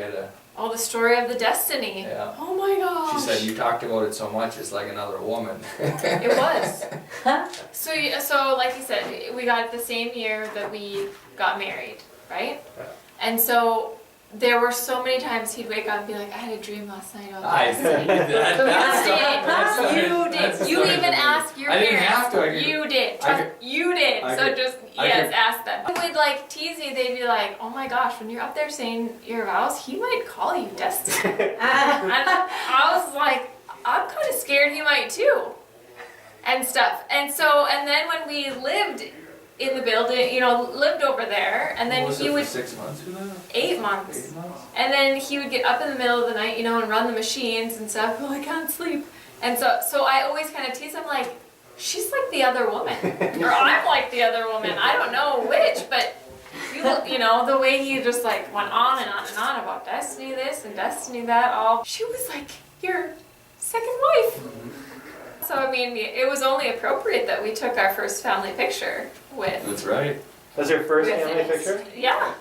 had a... Oh, the story of the destiny. Yeah. Oh my gosh. She said you talked about it so much, it's like another woman. It was. So like you said, we got it the same year that we got married, right? Yeah. And so there were so many times he'd wake up and be like, I had a dream last night about I destiny. see that. You did. You even asked your I parents. didn't have to. I could, You did. I could- You did. I So could- just, I yes, could- ask them. They would like tease me. They'd be like, oh my gosh, when you're up there saying your vows, he might call you Destiny. And I was like, I'm kind of scared he might too. And stuff. And so, and then when we lived in the building, you know, lived over there, and then was he it would, for 6 months or that? 8 months. 8 months? And then he would get up in the middle of the night, you know, and run the machines and stuff. Well, I can't sleep. And so I always kind of tease him like, she's like the other woman. Or I'm like the other woman. I don't know which, but you know, the way he just like went on and on and on about destiny this and destiny that, all. She was like your second wife. So I mean, it was only appropriate that we took our first family picture with. That's right. That's your first with family it. picture? Yeah.